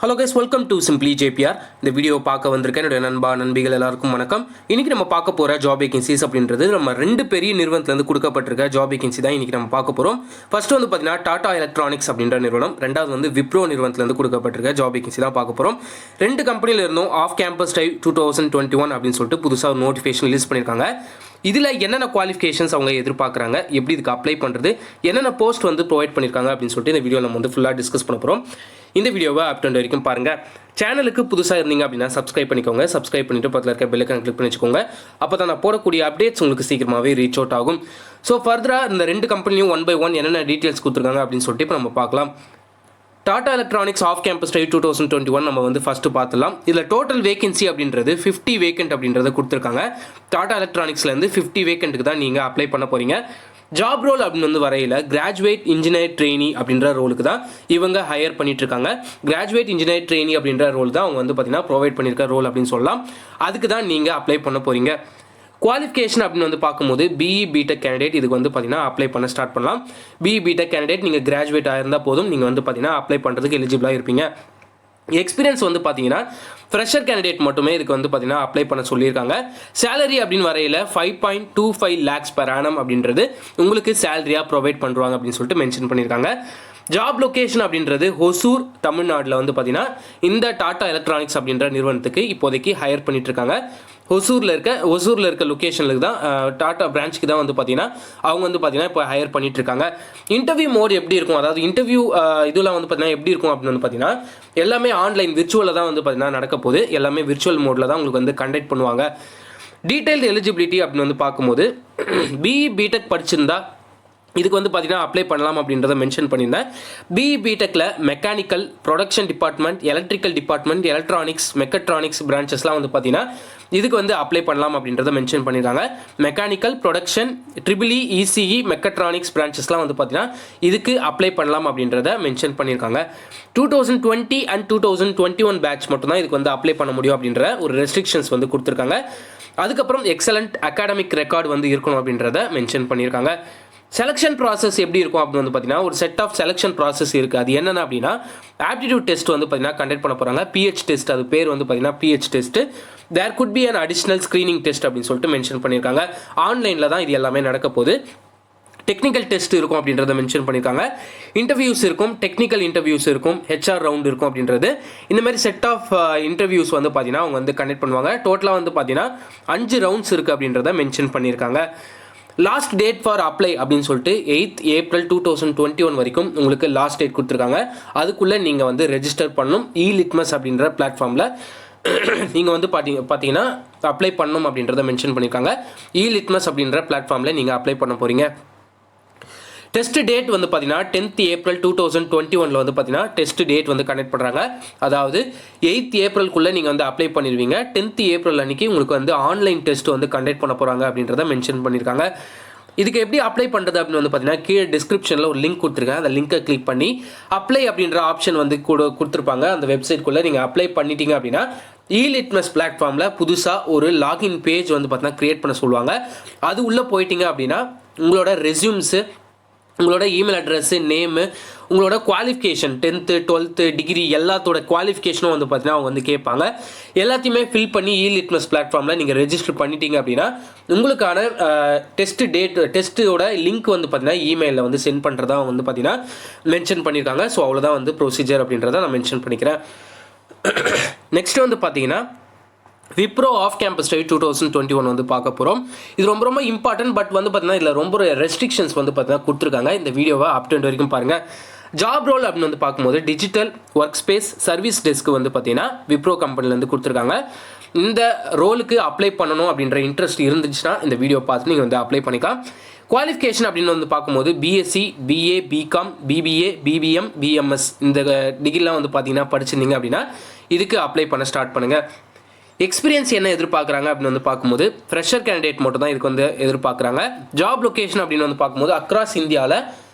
Hello guys, welcome to simply JPR. இந்த video பார்க்க வந்திருக்கேன் என்னுடைய நண்பிகள் எல்லாருக்கும் வணக்கம். இன்றைக்கி நம்ம பார்க்க போகிற ஜாப் வேகன்சிஸ் அப்படின்றது நம்ம ரெண்டு பெரிய நிறுவனத்துலேருந்து கொடுக்கப்பட்டிருக்க ஜாப் வேகன்சி தான் இன்றைக்கி நம்ம பார்க்க போகிறோம். ஃபர்ஸ்ட் வந்து பார்த்தீங்கன்னா டாடா எலக்ட்ரானிக்ஸ் அப்படின்ற நிறுவனம், ரெண்டாவது வந்து விப்ரோ நிறுவனத்துலேருந்து கொடுக்கப்பட்டிருக்க ஜாப் வேகன்சி தான் பார்க்க போகிறோம். ரெண்டு கம்பெனியில் இருந்தும் ஆஃப் கேம்பஸ் டைப் 2021 அப்படின்னு சொல்லிட்டு புதுசாக ஒரு நோட்டிஃபிகேஷன் ரிலீஸ் பண்ணியிருக்காங்க. இதில் என்னென்ன குவாலிஃபிகேஷன்ஸ் அவங்க எதிர்பார்க்குறாங்க, எப்படி இதுக்கு அப்ளை பண்ணுறது, என்னென்ன போஸ்ட் வந்து ப்ரொவைட் பண்ணியிருக்காங்க அப்படின்னு சொல்லிட்டு இந்த வீடியோ நம்ம வந்து ஃபுல்லாக டிஸ்கஸ் பண்ண போகிறோம். இந்த வீடியோவை அப் டு வரைக்கும் பாருங்கள். சேனலுக்கு புதுசாக இருந்தீங்க அப்படின்னா சப்ஸ்கிரைப் பண்ணிக்கோங்க. சப்ஸ்கிரைப் பண்ணிவிட்டு பக்கத்தில் இருக்க பெல் ஐகானை கிளிக் பண்ணி வச்சுக்கோங்க. அப்போ தான் நான் போடக்கூடிய அப்டேட்ஸ் உங்களுக்கு சீக்கிரமாகவே ரீச் அவுட் ஆகும். ஸோ ஃபர்தராக இந்த ரெண்டு கம்பெனியும் 1 by 1 என்னென்ன டீட்டெயில்ஸ் கொடுத்துருக்காங்க அப்படின்னு சொல்லிட்டு இப்போ நம்ம பார்க்கலாம். Tata electronics off campus type 2021 நம்ம வந்து ஃபஸ்ட்டு பார்த்துலாம். இதில் டோட்டல் வேகன்சி அப்படின்றது 50 வேக்கண்ட் அப்படின்றத கொடுத்துருக்காங்க. டாடா எலக்ட்ரானிக்ஸ்லேருந்து 50 வேக்கண்ட்டுக்கு தான் நீங்கள் அப்ளை பண்ண போகிறீங்க. ஜாப் ரோல் அப்படின்னு வந்து வரையில் கிராஜுவேட் இன்ஜினியர் ட்ரெயினி அப்படின்ற ரோலுக்கு தான் இவங்க ஹையர் பண்ணிட்டு இருக்காங்க. கிராஜுவேட் இன்ஜினியர் ட்ரெயினி அப்படின்ற ரோல் தான் அவங்க வந்து பார்த்தீங்கன்னா ப்ரொவைட் பண்ணியிருக்க ரோல் அப்படின்னு சொல்லலாம். அதுக்கு தான் நீங்கள் அப்ளை பண்ண போகிறீங்க. குவாலிஃபிகேஷன் அப்படின்னு வந்து பார்க்கும்போது பிஇ பிடெக் கேண்டிடேட் இதுக்கு வந்து பார்த்தீங்கன்னா அப்ளை பண்ண ஸ்டார்ட் பண்ணலாம். பிஇ பிடெக் கேண்டிடேட் நீங்கள் கிராஜுவேட் ஆயிருந்தால் போதும், நீங்கள் வந்து பார்த்தீங்கன்னா அப்ளை பண்ணுறதுக்கு எலிஜிபிளாக இருப்பீங்க. எக்ஸ்பீரியன்ஸ் வந்து பார்த்தீங்கன்னா ஃப்ரெஷர் கேண்டிடேட் மட்டுமே இதுக்கு வந்து பார்த்தீங்கன்னா அப்ளை பண்ண சொல்லியிருக்காங்க. சேலரி அப்படின்னு வரையில் 5.25 lakhs per annum அப்படின்றது உங்களுக்கு சேலரியாக ப்ரொவைட் பண்ணுறாங்க அப்படின்னு சொல்லிட்டு மென்ஷன் பண்ணியிருக்காங்க. ஜாப் லொக்கேஷன் அப்படின்றது ஹொசூர், தமிழ்நாட்டில் வந்து பார்த்தீங்கன்னா இந்த டாடா எலக்ட்ரானிக்ஸ் அப்படின்ற நிறுவனத்துக்கு இப்போதைக்கு ஹையர் பண்ணிட்டு இருக்காங்க. ஒசூரில் இருக்க லொக்கேஷனுக்கு தான் டாடா பிரான்ச்சுக்கு தான் வந்து பார்த்தீங்கன்னா அவங்க வந்து பார்த்தீங்கன்னா இப்போ ஹையர் பண்ணிட்டு இருக்காங்க. இன்டர்வியூ மோட் எப்படி இருக்கும், அதாவது இன்டர்வியூ இதெல்லாம் வந்து பார்த்தீங்கன்னா எப்படி இருக்கும் அப்படின்னு வந்து பார்த்தீங்கன்னா எல்லாமே ஆன்லைன் விர்ச்சுவலில் தான் வந்து பார்த்தீங்கன்னா நடக்க போகுது. எல்லாமே விர்ச்சுவல் மோடில் தான் உங்களுக்கு வந்து கண்டக்ட் பண்ணுவாங்க. டீடைல்டு எலிஜிபிலிட்டி அப்படின்னு வந்து பார்க்கும்போது பிஇ பிடெக் படிச்சிருந்தா இதுக்கு வந்து பார்த்தீங்கன்னா அப்ளை பண்ணலாம் அப்படின்றத மென்ஷன் பண்ணியிருந்தேன். பிஇ பிடெக்கில் mechanical, production department, electrical department, electronics, mechatronics பிரான்ச்சஸ்லாம் வந்து பார்த்தீங்கன்னா இதுக்கு வந்து அப்ளை பண்ணலாம் அப்படின்றத மென்ஷன் பண்ணியிருக்காங்க. Mechanical, production, triple E, ECE, mechatronics பிரான்ச்சஸ்லாம் வந்து பார்த்தீங்கன்னா இதுக்கு அப்ளை பண்ணலாம் அப்படின்றத மென்ஷன் பண்ணியிருக்காங்க. 2020 and 2021 பேட்ச் மட்டும்தான் இதுக்கு வந்து அப்ளை பண்ண முடியும் அப்படின்ற ஒரு ரெஸ்ட்ரிக்ஷன்ஸ் வந்து கொடுத்துருக்காங்க. அதுக்கப்புறம் எக்ஸலண்ட் அகாடமிக் ரெக்கார்டு வந்து இருக்கணும் அப்படின்றத மென்ஷன் பண்ணியிருக்காங்க. செலெக்ஷன் ப்ராசஸ் எப்படி இருக்கும் அப்படின்னு வந்து பார்த்தீங்கன்னா ஒரு செட் ஆஃப் செலெக்ஷன் ப்ராசஸ் இருக்குது. அது என்னென்ன அப்படின்னா ஆப்டிடியூட் டெஸ்ட் வந்து பார்த்தீங்கன்னா கண்டக்ட் பண்ண போகிறாங்க. பிஹெச் டெஸ்ட், அது பேர் வந்து பார்த்தீங்கன்னா pH test. There could be an additional screening test அப்படின்னு சொல்லிட்டு மென்ஷன் பண்ணியிருக்காங்க. ஆன்லைனில் தான் இது எல்லாமே நடக்க போகுது. டெக்னிக்கல் டெஸ்ட் இருக்கும் அப்படின்றத மென்ஷன் பண்ணியிருக்காங்க. இன்டர்வியூஸ் இருக்கும், டெக்னிக்கல் இன்டர்வியூஸ் இருக்கும், ஹெச்ஆர் ரவுண்ட் இருக்கும் அப்படின்றது. இந்த மாதிரி செட் ஆஃப் இன்டர்வியூஸ் வந்து பார்த்தீங்கன்னா அவங்க வந்து கண்டக்ட் பண்ணுவாங்க. டோட்டலாக வந்து பார்த்தீங்கன்னா 5 ரவுண்ட்ஸ் இருக்குது அப்படின்றத மென்ஷன் பண்ணியிருக்காங்க. லாஸ்ட் டேட் ஃபார் அப்ளை அப்படின்னு சொல்லிட்டு 8th April 2021 வரைக்கும் உங்களுக்கு லாஸ்ட் டேட் கொடுத்துருக்காங்க. அதுக்குள்ளே நீங்கள் வந்து ரெஜிஸ்டர் பண்ணணும். இலிட்மஸ் அப்படின்ற பிளாட்ஃபார்மில் நீங்கள் வந்து பார்த்தீங்கன்னா அப்ளை பண்ணணும் அப்படின்றத மென்ஷன் பண்ணியிருக்காங்க. இலிட்மஸ் அப்படின்ற பிளாட்ஃபார்மில் நீங்கள் அப்ளை பண்ண போகிறீங்க. டெஸ்ட் டேட் வந்து பார்த்தீங்கன்னா 10th April 2021 வந்து பார்த்தீங்கன்னா டெஸ்ட் டேட் வந்து கனெக்ட் பண்ணுறாங்க. அதாவது 8th Aprilக்குள்ளே நீங்கள் வந்து அப்ளை பண்ணிடுவீங்க. 10th April அன்றைக்கி உங்களுக்கு வந்து ஆன்லைன் டெஸ்ட் வந்து கண்டக்ட் பண்ண போகிறாங்க அப்படின்றத மென்ஷன் பண்ணியிருக்காங்க. இதுக்கு எப்படி அப்ளை பண்ணுறது அப்படின்னு வந்து பார்த்தீங்கன்னா கீழே டிஸ்கிரிப்ஷனில் ஒரு லிங்க் கொடுத்துருக்கேன். அந்த லிங்கை கிளிக் பண்ணி அப்ளை அப்படின்ற ஆப்ஷன் வந்து கொடுத்துருப்பாங்க. அந்த வெப்சைட்குள்ளே நீங்கள் அப்ளை பண்ணிட்டீங்க அப்படின்னா இலிட்மஸ் பிளாட்ஃபார்மில் புதுசாக ஒரு லாகின் பேஜ் வந்து பார்த்தீங்கன்னா க்ரியேட் பண்ண சொல்லுவாங்க. அது உள்ளே போயிட்டீங்க அப்படின்னா உங்களோட ரெஸ்யூம்ஸு, உங்களோட இமெயில் அட்ரஸ்ஸு, நேமு, உங்களோட குவாலிஃபிகேஷன் 10th 12th டிகிரி எல்லாத்தோட குவாலிஃபிகேஷனும் வந்து பார்த்தீங்கன்னா அவங்க வந்து கேட்பாங்க. எல்லாத்தையுமே ஃபில் பண்ணி இலிட்மஸ் பிளாட்ஃபார்மில் நீங்கள் ரெஜிஸ்டர் பண்ணிட்டீங்க அப்படின்னா உங்களுக்கான டெஸ்ட்டோட லிங்க் வந்து பார்த்தீங்கன்னா இமெயிலில் வந்து சென்ட் பண்ணுறதா வந்து பார்த்தீங்கன்னா மென்ஷன் பண்ணியிருக்காங்க. ஸோ அவ்வளோதான் வந்து ப்ரொசீஜர் அப்படின்றத நான் மென்ஷன் பண்ணிக்கிறேன். நெக்ஸ்ட் வந்து பார்த்தீங்கன்னா விப்ரோ ஆஃப் கேம்பஸ் டைப் 2021 வந்து பார்க்க போகிறோம். இது ரொம்ப ரொம்ப இம்பார்ட்டன்ட். பட் வந்து பார்த்தீங்கன்னா இதில் ரொம்ப ரெஸ்ட்ரிக்ஷன்ஸ் வந்து பார்த்தீங்கன்னா கொடுத்துருக்காங்க. இந்த வீடியோவை அப் டு வரைக்கும் பாருங்கள். ஜாப் ரோல் அப்படின்னு வந்து பார்க்கும்போது டிஜிட்டல் ஒர்க் ஸ்பேஸ் சர்வீஸ் டெஸ்க்கு வந்து பார்த்தீங்கன்னா விப்ரோ கம்பெனிலேருந்து கொடுத்துருக்காங்க. இந்த ரோலுக்கு அப்ளை பண்ணணும் அப்படின்ற இன்ட்ரெஸ்ட் இருந்துச்சுன்னா இந்த வீடியோ பார்த்து நீங்கள் வந்து அப்ளை பண்ணிக்கலாம். குவாலிஃபிகேஷன் அப்படின்னு வந்து பார்க்கும்போது BSc, BA, BCom, BBA, BBM, BMS இந்த டிகிரிலாம் வந்து பார்த்தீங்கன்னா படிச்சிருந்தீங்க அப்படின்னா இதுக்கு அப்ளை பண்ண ஸ்டார்ட் பண்ணுங்கள். எக்ஸ்பீரியன்ஸ் என்ன எதிர்பார்க்குறாங்க அப்படின்னு வந்து பார்க்கும்போது ஃப்ரெஷர் கேண்டிடேட் மட்டும் தான் இதுக்கு வந்து எதிர்பார்க்குறாங்க. ஜாப் லொக்கேஷன் அப்படின்னு வந்து பார்க்கும்போது அக்ராஸ் இந்தியாவில்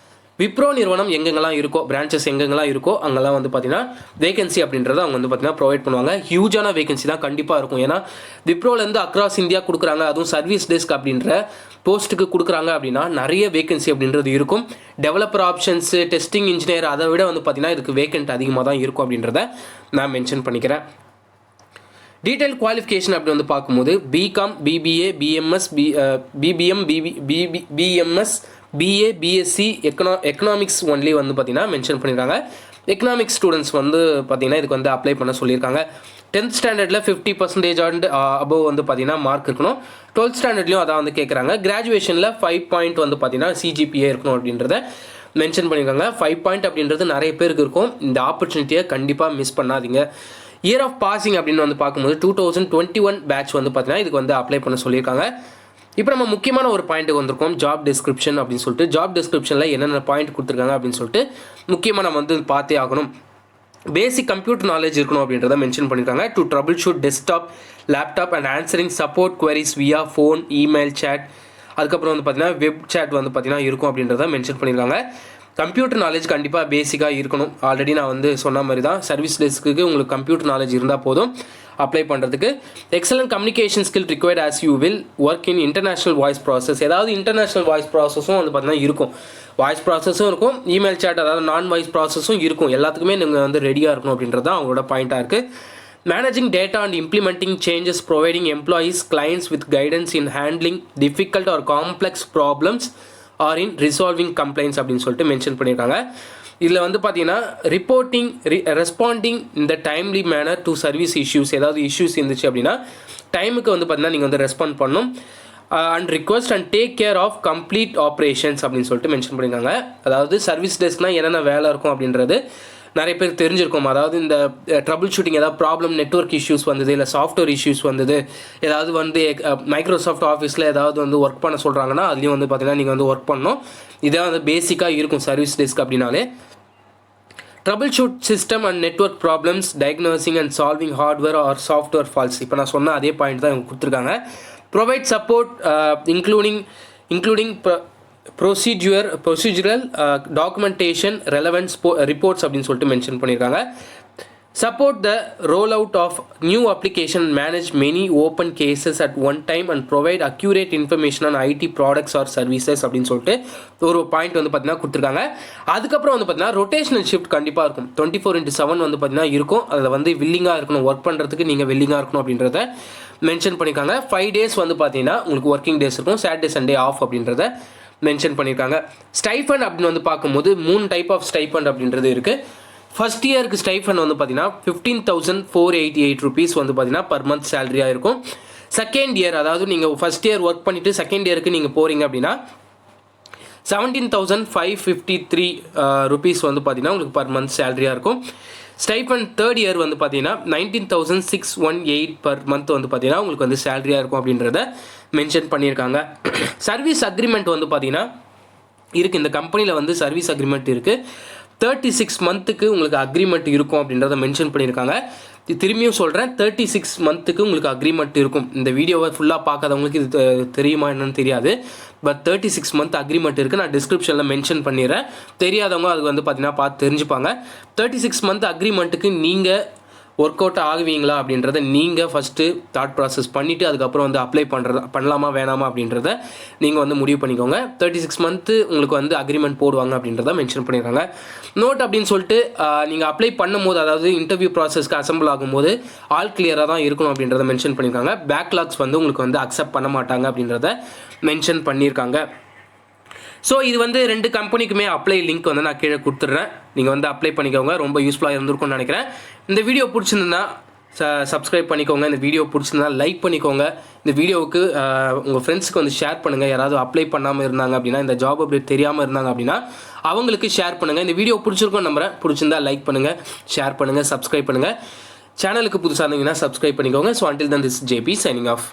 விப்ரோ நிறுவனம் எங்கெங்கெல்லாம் இருக்கோ, பிரான்ச்சஸ் எங்கெங்கெல்லாம் இருக்கோ அங்கெல்லாம் வந்து பார்த்தீங்கன்னா வேகன்சி அப்படின்றத அவங்க வந்து பார்த்தீங்கன்னா ப்ரொவைட் பண்ணுவாங்க. ஹியூஜான வேகன்சி தான் கண்டிப்பாக இருக்கும். ஏன்னா விப்ரோலேருந்து அக்ராஸ் இந்தியா கொடுக்குறாங்க. அதுவும் சர்வீஸ் டெஸ்க் அப்படின்ற போஸ்ட்டுக்கு கொடுக்குறாங்க அப்படின்னா நிறைய வேகன்சி அப்படின்றது இருக்கும். டெவலப்பர் ஆப்ஷன்ஸு, டெஸ்டிங் இன்ஜினியர் அதை விட வந்து பார்த்திங்கன்னா இதுக்கு வேகன்ட் அதிகமாக தான் இருக்கும் அப்படின்றத நான் மென்ஷன் பண்ணிக்கிறேன். டீட்டெயில் குவாலிஃபிகேஷன் அப்படி வந்து பார்க்கும்போது BCom, BBA, BMS, BBM, BMS, BA, BSc, economics only வந்து பார்த்திங்கன்னா மென்ஷன் பண்ணியிருக்காங்க. எக்கனாமிக்ஸ் ஸ்டூடெண்ட்ஸ் வந்து பார்த்திங்கன்னா இதுக்கு வந்து அப்ளை பண்ண சொல்லியிருக்காங்க. 10th ஸ்டாண்டர்டில் 50% அண்ட் அபவ் வந்து பார்த்திங்கன்னா மார்க் இருக்கணும். 12th ஸ்டாண்டர்ட்லையும் அதான் வந்து கேட்குறாங்க. கிராஜுவேஷனில் 5 பாயிண்ட் வந்து பார்த்திங்கன்னா சிஜிபிஏ இருக்கணும் அப்படின்றத மென்ஷன் பண்ணியிருக்காங்க. 5 பாயிண்ட் அப்படின்றது நிறைய பேருக்கு இருக்கும். இந்த ஆப்பர்ச்சுனிட்டியை கண்டிப்பாக மிஸ் பண்ணாதீங்க. இயர் ஆஃப் பாசிங் அப்படின்னு வந்து பார்க்கும்போது 2021 பேட்ச் வந்து பார்த்திங்கன்னா இதுக்கு வந்து அப்ளை பண்ண சொல்லியிருக்காங்க. இப்போ நம்ம முக்கியமான ஒரு பாயிண்ட்டுக்கு வந்திருக்கோம், ஜாப் டிஸ்கிரிப்ஷன் அப்படின்னு சொல்லிட்டு. ஜாப் டிஸ்கிரிப்ஷனில் என்னென்ன பாயிண்ட் கொடுத்துருக்காங்க அப்படின்னு சொல்லிட்டு முக்கியமாக நம்ம வந்து பார்த்தே ஆகணும். பேசிக் கம்ப்யூட்டர் நாலேஜ் இருக்கணும் அப்படின்றத மென்ஷன் பண்ணியிருக்காங்க. To trouble shoot desktop, laptop and answering support queries வியா ஃபோன், இமெயில், சேட், அதுக்கப்புறம் வந்து பார்த்திங்கன்னா வெப் சேட் வந்து பார்த்திங்கன்னா இருக்கும் அப்படின்றத மென்ஷன் பண்ணியிருக்காங்க. கம்ப்யூட்டர் நாலேஜ் கண்டிப்பாக பேசிக்காக இருக்கணும். ஆல்ரெடி நான் வந்து சொன்ன மாதிரி தான், சர்வீஸ் டெஸ்க்கு உங்களுக்கு கம்ப்யூட்டர் நாலேஜ் இருந்தால் போதும் அப்ளை பண்ணுறதுக்கு. Excellent communication skill required as you will work in international voice process. ஏதாவது இன்டர்நேஷனல் வாய்ஸ் ப்ராசஸும் வந்து பார்த்திங்கன்னா இருக்கும். வாய்ஸ் ப்ராசஸும் இருக்கும், இமெயில் சேட் அதாவது நான் வாய்ஸ் ப்ராசஸும் இருக்கும். எல்லாத்துக்குமே நீங்கள் வந்து ரெடியாக இருக்கணும் அப்படின்றது தான் அவங்களோட பாயிண்ட்டாக இருக்குது. Managing data and implementing changes, providing employees clients with guidance in handling difficult or complex problems or in resolving complaints அப்படின்னு சொல்லிட்டு மென்ஷன் பண்ணியிருக்காங்க. இதில் வந்து பார்த்தீங்கன்னா ரிப்போர்ட்டிங், ரெஸ்பாண்டிங் இந்த timely manner to service issues. ஏதாவது இஷ்யூஸ் இருந்துச்சு அப்படின்னா டைமுக்கு வந்து பார்த்தீங்கன்னா நீங்கள் வந்து ரெஸ்பாண்ட் பண்ணணும். And request and take care of complete operations அப்படின்னு சொல்லிட்டு மென்ஷன் பண்ணியிருக்காங்க. அதாவது சர்வீஸ் டெஸ்க்னால் என்னென்ன வேலை இருக்கும் அப்படின்றது நிறைய பேர் தெரிஞ்சிருக்கும். அதாவது இந்த ட்ரபிள் ஷூட்டிங், ஏதாவது ப்ராப்ளம், நெட்வொர்க் இஷ்யூஸ் வந்தது, இல்லை சாஃப்ட்வேர் இஷ்யூஸ் வந்தது, ஏதாவது வந்து மைக்ரோசாஃப்ட் ஆஃபீஸில் ஏதாவது வந்து ஒர்க் பண்ண சொல்கிறாங்கன்னா அதுலேயும் வந்து பார்த்தீங்கன்னா நீங்கள் வந்து ஒர்க் பண்ணணும். இதான் வந்து பேசிக்காக இருக்கும் சர்வீஸ் டெஸ்க் அப்படின்னாலே. Troubleshoot system and network problems, diagnosing and solving hardware or software faults. இப்போ நான் சொன்ன அதே பாயிண்ட் தான் இவங்க கொடுத்துருக்காங்க. Provide support including procedural documentation, relevance reports அப்படின்னு சொல்லிட்டு மென்ஷன் பண்ணியிருக்காங்க. Support the roll out of new application, manage many open cases at one time and provide accurate information on IT products or services அப்படின்னு சொல்லிட்டு ஒரு point வந்து பார்த்தீங்கன்னா கொடுத்துருக்காங்க. அதுக்கப்புறம் வந்து பார்த்தீங்கன்னா ரொட்டேஷனல் ஷிஃப்ட் கண்டிப்பாக இருக்கும். 24/7 வந்து பார்த்தீங்கன்னா இருக்கும். அதில் வந்து வில்லிங்காக இருக்கணும், ஒர்க் பண்ணுறதுக்கு நீங்கள் வில்லிங்காக இருக்கணும் அப்படின்றத மென்ஷன் பண்ணியிருக்காங்க. 5 days வந்து பார்த்தீங்கன்னா உங்களுக்கு ஒர்க்கிங் டேஸ் இருக்கும், சாட்டர்டே சண்டே ஆஃப் அப்படின்றத மென்ஷன் பண்ணியிருக்காங்க. ஸ்டைஃபண்ட் அப்படின்னு வந்து பார்க்கும்போது 3 டைப் ஆஃப் ஸ்டைஃபண்ட் அப்படின்றது இருக்குது. ஃபர்ஸ்ட் இயருக்கு ஸ்டைஃபண்ட் வந்து பார்த்தீங்கன்னா 15,488 rupees வந்து பார்த்தீங்கன்னா பர் மந்த் சேலரியாக இருக்கும். செகண்ட் இயர், அதாவது நீங்கள் ஃபர்ஸ்ட் இயர் ஒர்க் பண்ணிவிட்டு செகண்ட் இயருக்கு நீங்கள் போகிறீங்க அப்படின்னா 17,553 rupees வந்து பார்த்தீங்கன்னா உங்களுக்கு பர் மந்த் சேலரியாக இருக்கும். ஸ்டைஃபண்ட் தேர்ட் இயர் வந்து பார்த்தீங்கன்னா 19,618 பர் மந்த் வந்து பார்த்தீங்கன்னா உங்களுக்கு வந்து சேலரியாக இருக்கும் அப்படின்றத மென்ஷன் பண்ணியிருக்காங்க. சர்வீஸ் அக்ரிமெண்ட் வந்து பார்த்தீங்கன்னா இருக்குது. இந்த கம்பெனியில் வந்து சர்வீஸ் அக்ரிமெண்ட் இருக்குது. 36 மந்த்துக்கு உங்களுக்கு அக்ரிமெண்ட் இருக்கும் அப்படின்றத மென்ஷன் பண்ணியிருக்காங்க. திரும்பியும் சொல்கிறேன், 36 மந்த்துக்கு உங்களுக்கு அக்ரிமெண்ட் இருக்கும். இந்த வீடியோவை ஃபுல்லாக பார்க்காதவங்களுக்கு இது தெரியுமா என்னன்னு தெரியாது. பட் 36 மந்த் அக்ரிமெண்ட் இருக்குது. நான் டிஸ்கிரிப்ஷனில் மென்ஷன் பண்ணிடுறேன். தெரியாதவங்க அதுக்கு வந்து பார்த்தீங்கன்னா பார்த்து தெரிஞ்சுப்பாங்க. 36 மந்த் அக்ரிமெண்ட்டுக்கு நீங்கள் ஒர்க் அவுட் ஆகுவீங்களா அப்படின்றத நீங்கள் ஃபஸ்ட்டு தாட் ப்ராசஸ் பண்ணிவிட்டு அதுக்கப்புறம் வந்து அப்ளை பண்ணலாமா வேணாமா அப்படின்றத நீங்கள் வந்து முடிவு பண்ணிக்கோங்க. 36 மந்த்து உங்களுக்கு வந்து அக்ரிமெண்ட் போடுவாங்க அப்படின்றத மென்ஷன் பண்ணியிருக்காங்க. நோட் அப்படின்னு சொல்லிட்டு நீங்கள் அப்ளை பண்ணும்போது, அதாவது இன்டர்வியூ ப்ராசஸ்க்கு அசம்பிள் ஆகும்போது ஆல் கிளியராக தான் இருக்கணும் அப்படின்றத மென்ஷன் பண்ணியிருக்காங்க. பேக்லாக்ஸ் வந்து உங்களுக்கு வந்து அக்செப்ட் பண்ண மாட்டாங்க அப்படின்றத மென்ஷன் பண்ணியிருக்காங்க. ஸோ இது வந்து 2 கம்பெனிக்குமே அப்ளை லிங்க் வந்து நான் கீழே கொடுத்துட்றேன். நீங்கள் வந்து அப்ளை பண்ணிக்கோங்க. ரொம்ப யூஸ்ஃபுல்லாக இருந்திருக்கும்னு நினைக்கிறேன். இந்த வீடியோ பிடிச்சிருந்தா சப்ஸ்கிரைப் பண்ணிக்கோங்க. இந்த வீடியோ பிடிச்சிருந்தா லைக் பண்ணிக்கோங்க. இந்த வீடியோவுக்கு உங்கள் ஃப்ரெண்ட்ஸுக்கு வந்து ஷேர் பண்ணுங்கள். யாராவது அப்ளை பண்ணாமல் இருந்தாங்க அப்படின்னா, இந்த ஜாப் அப்டேட் தெரியாமல் இருந்தாங்க அப்படின்னா அவங்களுக்கு ஷேர் பண்ணுங்கள். இந்த வீடியோ பிடிச்சிருக்கோம் நம்புறேன். பிடிச்சிருந்தா லைக் பண்ணுங்கள், ஷேர் பண்ணுங்கள், சப்ஸ்கிரைப் பண்ணுங்கள். சேனலுக்கு புதுசாக இருந்தீங்கன்னா சப்ஸ்கிரைப் பண்ணிக்கோங்க. So until then, this is JP signing off.